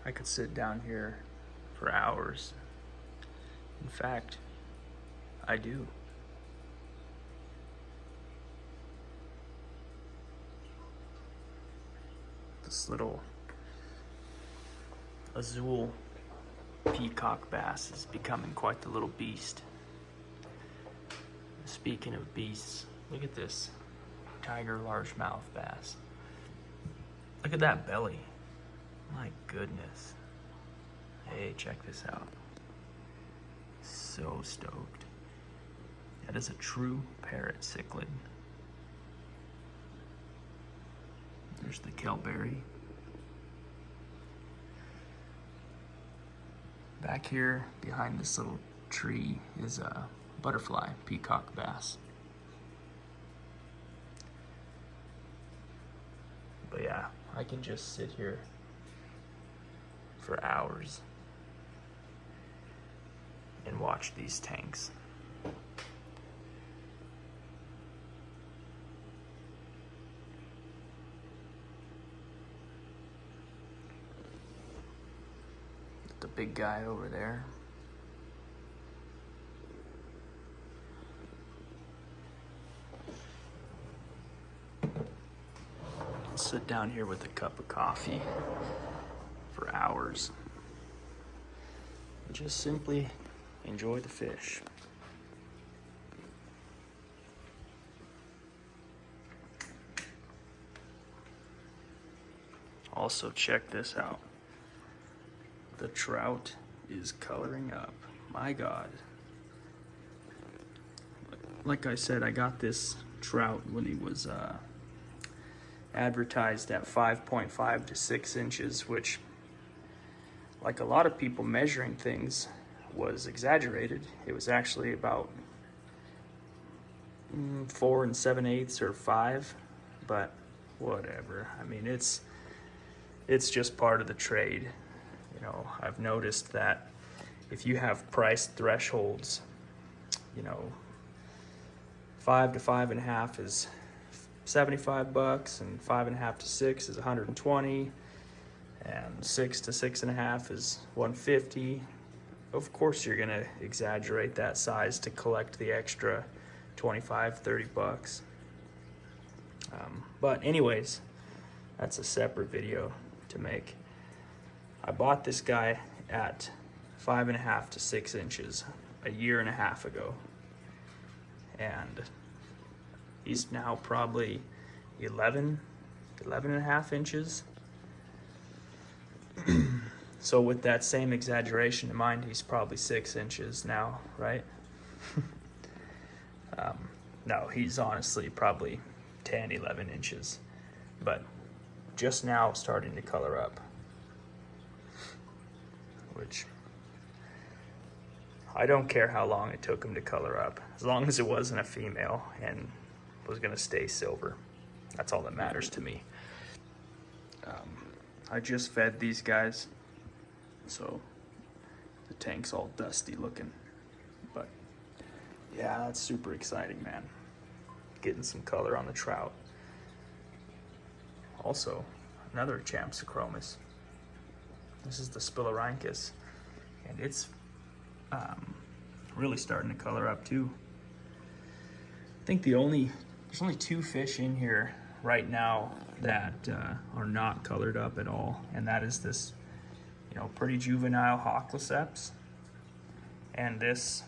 I could sit down here for hours. In fact, I do. This little azul peacock bass is becoming quite the little beast. Speaking of beasts, look at this tiger largemouth bass. Look at that belly. My goodness. Hey, check this out. So stoked. That is a true parrot cichlid. There's the kelberry. Back here behind this little tree is a butterfly peacock bass. But yeah, I can just sit here for hours and watch these tanks. The big guy over there. I'll sit down here with a cup of coffee for hours. Just simply enjoy the fish. Also, check this out. The trout is coloring up. My God. Like I said, I got this trout when he was advertised at 5.5 to 6 inches, which, like a lot of people measuring things, was exaggerated. It was actually about 4 7/8 or 5, but whatever. I mean, it's just part of the trade. You know, I've noticed that if you have price thresholds, you know, 5 to 5.5 is $75, and 5.5 to 6 is 120, and 6 to 6.5 is 150. Of course, you're gonna exaggerate that size to collect the extra 25, 30 bucks. But anyways, that's a separate video to make. I bought this guy at 5.5 to 6 inches a year and a half ago, and he's now probably 11 and a half inches. So with that same exaggeration in mind, he's probably 6 inches now, right? No, he's honestly probably 10, 11 inches, but just now starting to color up, which I don't care how long it took him to color up, as long as it wasn't a female and was gonna stay silver. That's all that matters to me. I just fed these guys, so the tank's all dusty looking, but yeah, that's super exciting, man. Getting some color on the trout. Also, another Champsochromis. This is the Spilorhynchus, and it's really starting to color up too. I think there's only 2 fish in here right now that are not colored up at all, and that is this, you know, pretty juvenile Hocloceps and this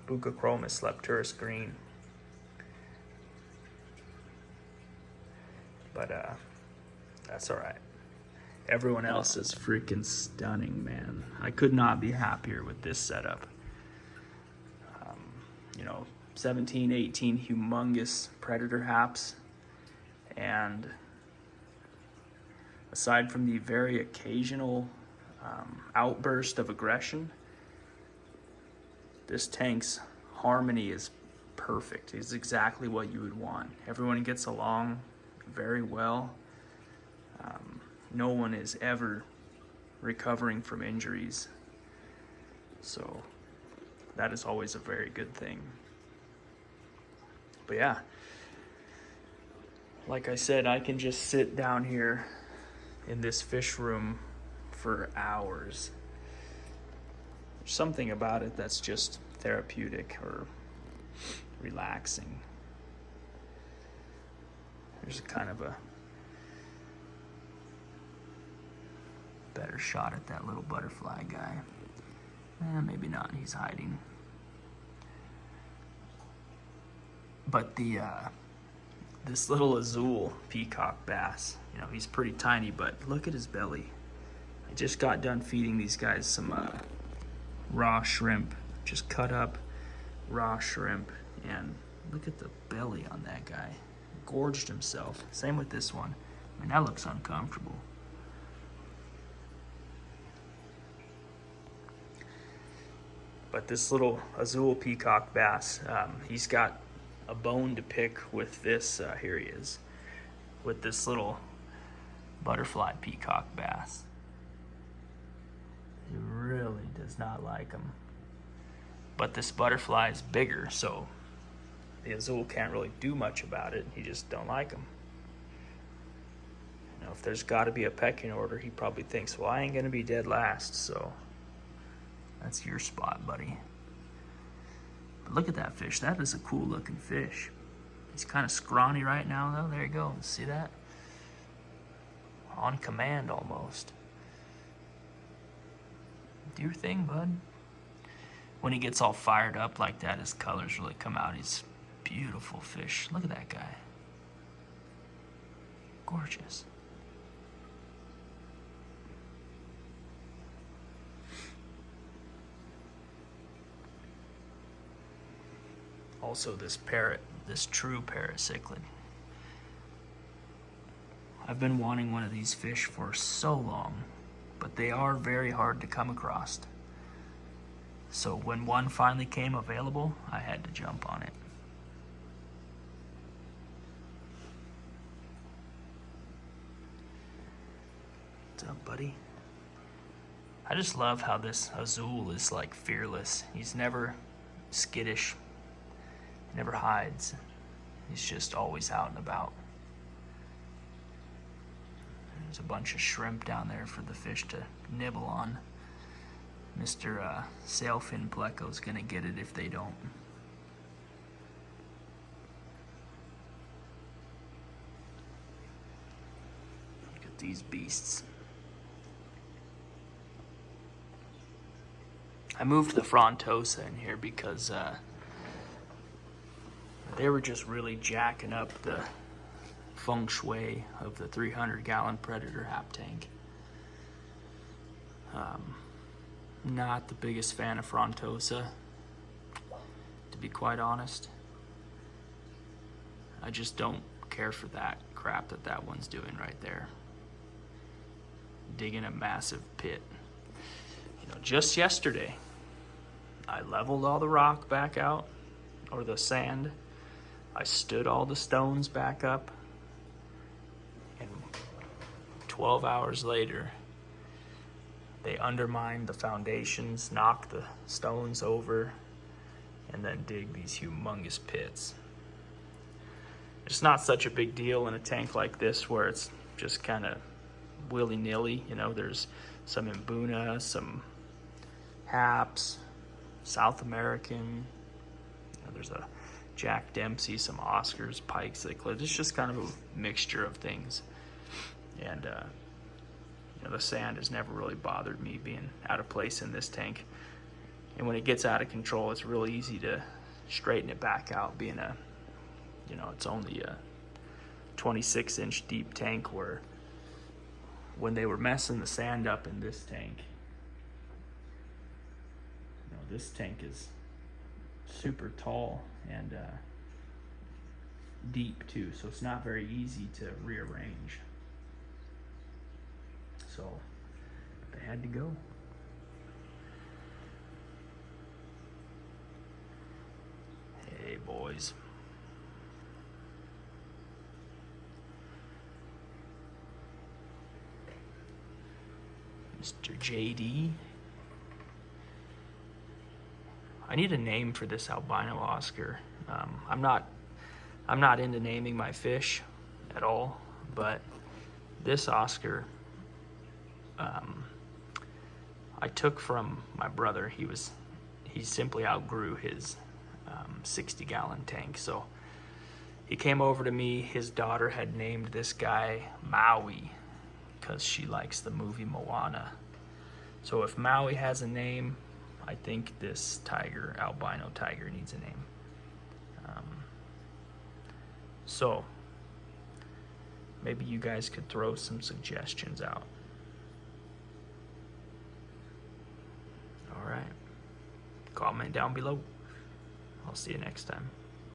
Buccochromis lepturus green. But that's all right. Everyone else is freaking stunning, man. I could not be happier with this setup. You know, 17, 18 humongous predator haps, and aside from the very occasional outburst of aggression, this tank's harmony is perfect. It's exactly what you would want. Everyone gets along very well. No one is ever recovering from injuries, so that is always a very good thing. But yeah, like I said, I can just sit down here in this fish room for hours. There's something about it that's just therapeutic or relaxing. There's kind of a better shot at that little butterfly guy. Maybe not, he's hiding. But this little azul peacock bass, you know, he's pretty tiny, but look at his belly. I just got done feeding these guys some raw shrimp, just cut up raw shrimp, and look at the belly on that guy. Gorged himself. Same with this one. I mean, that looks uncomfortable. But this little azul peacock bass, he's got a bone to pick with this, here he is, with this little butterfly peacock bass. He really does not like him. But this butterfly is bigger, so the azul can't really do much about it. He just don't like him. You know, if there's got to be a pecking order, he probably thinks, well, I ain't gonna be dead last, so that's your spot, buddy. But look at that fish. That is a cool looking fish. He's kind of scrawny right now, though. There you go. See that? On command, almost. Do your thing, bud. When he gets all fired up like that, his colors really come out. He's a beautiful fish. Look at that guy. Gorgeous. Also this parrot, this true parrot cichlid. I've been wanting one of these fish for so long, but they are very hard to come across. So when one finally came available, I had to jump on it. What's up, buddy? I just love how this azul is like fearless. He's never skittish. Never hides. He's just always out and about. There's a bunch of shrimp down there for the fish to nibble on. Mr. Sailfin Pleco's gonna get it if they don't. Look at these beasts. I moved the Frontosa in here because they were just really jacking up the feng shui of the 300-gallon Predator hap tank. Not the biggest fan of Frontosa, to be quite honest. I just don't care for that crap that one's doing right there. Digging a massive pit. You know, just yesterday, I leveled all the rock back out, or the sand. I stood all the stones back up, and 12 hours later, they undermined the foundations, knocked the stones over, and then dig these humongous pits. It's not such a big deal in a tank like this where it's just kind of willy-nilly. You know, there's some Mbuna, some haps, South American, you know, there's a Jack Dempsey, some Oscars, Pike cichlid. It's just kind of a mixture of things. And you know, the sand has never really bothered me being out of place in this tank. And when it gets out of control, it's real easy to straighten it back out, being a, you know, it's only a 26-inch deep tank, where when they were messing the sand up in this tank, you know, this tank is super tall and deep too, so it's not very easy to rearrange. So they had to go. Hey boys. Mr. JD. I need a name for this albino Oscar. I'm not into naming my fish at all, but this Oscar, I took from my brother. He simply outgrew his 60-gallon tank. So he came over to me. His daughter had named this guy Maui because she likes the movie Moana. So if Maui has a name, I think this tiger, albino tiger, needs a name. So maybe you guys could throw some suggestions out. All right. Comment down below. I'll see you next time.